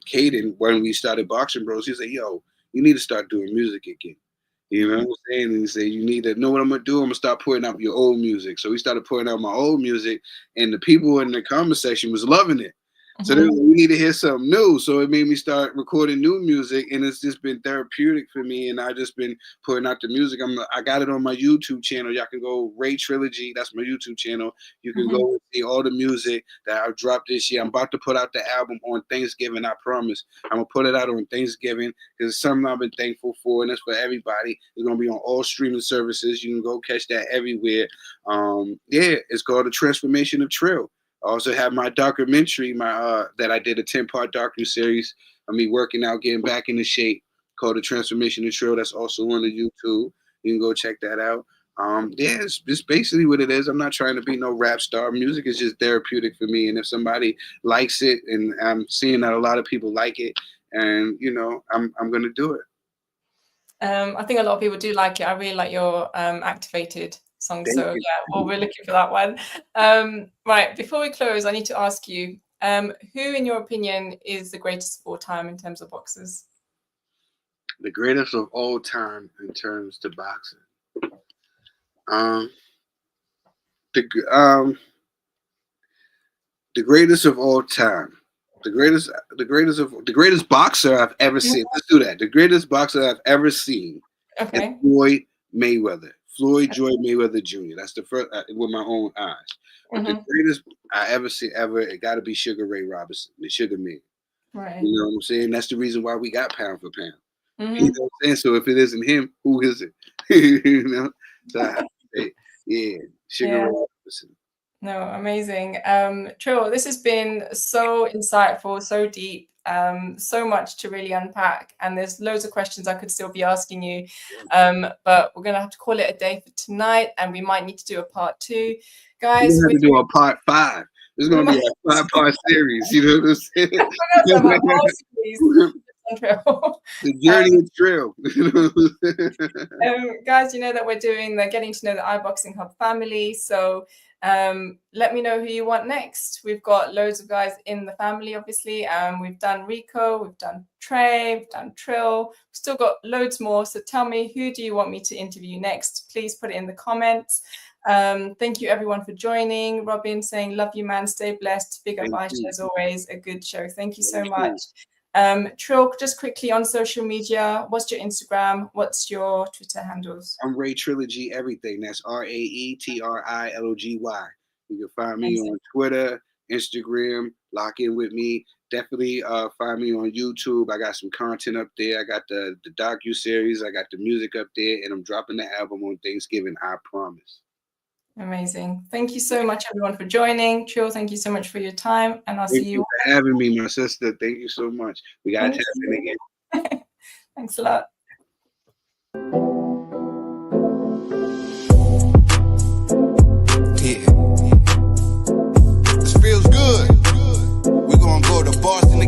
Caden, when we started Boxing Bros, he said, "Yo, you need to start doing music again." You know what I'm saying? And he said, "You need to know what I'm going to do. I'm going to start putting out your old music." So we started putting out my old music, and the people in the comment section was loving it. So then we need to hear something new. So it made me start recording new music, and it's just been therapeutic for me. And I just been putting out the music. I got it on my YouTube channel. Y'all can go Ray Trilogy. That's my YouTube channel. You can go and see all the music that I've dropped this year. I'm about to put out the album on Thanksgiving. I promise. I'm gonna put it out on Thanksgiving because it's something I've been thankful for, and it's for everybody. It's gonna be on all streaming services. You can go catch that everywhere. It's called The Transformation of Tril. I also have my documentary, that I did a 10-part docu-series of me working out, getting back into shape, called The Transformation of Tril. That's also on the YouTube. You can go check that out. It's basically what it is. I'm not trying to be no rap star. Music is just therapeutic for me. And if somebody likes it, and I'm seeing that a lot of people like it, and I'm gonna do it. I think a lot of people do like it. I really like your activated song. So yeah, well, we're looking for that one. Right, before we close, I need to ask you, who in your opinion is the greatest of all time in terms of boxers? The greatest of all time in terms to boxing. The greatest of all time. The greatest boxer I've ever seen. Let's do that. The greatest boxer I've ever seen is Floyd Mayweather. Floyd Joy Mayweather Jr. That's the first with my own eyes. But the greatest I ever see it got to be Sugar Ray Robinson, the Sugar Man. Right. You know what I'm saying? That's the reason why we got pound for pound. You know what I'm saying? So if it isn't him, who is it? So Sugar Ray Robinson. No, amazing. Tril, this has been so insightful, so deep, so much to really unpack. And there's loads of questions I could still be asking you. But we're going to have to call it a day for tonight, and we might need to do a part 2. Guys, we're going to do a part 5. It's going to be a 5-part series. You know what I'm saying? The journey of Tril. Guys, you know that we're doing the Getting to Know the iBoxingHub family. So let me know who you want next. We've got loads of guys in the family, obviously. We've done Rico, we've done Trey, we've done Tril. We've still got loads more. So tell me, who do you want me to interview next? Please put it in the comments. Thank you everyone for joining. Robin saying, love you, man. Stay blessed. Big up Aiysha, as always. A good show. Thank you so much. Tril, just quickly on social media, what's your Instagram? What's your Twitter handles? I'm Ray Trilogy everything. That's RAETRILOGY. You can find me on Twitter, Instagram, lock in with me. Definitely find me on YouTube. I got some content up there. I got the docu-series. I got the music up there. And I'm dropping the album on Thanksgiving, I promise. Amazing. Thank you so much, everyone, for joining. Tril, thank you so much for your time. And I'll see you. Thank you for having me, my sister. Thank you so much. We got to tap in again. Thanks a lot. Yeah. This feels good. We're going to go to Boston.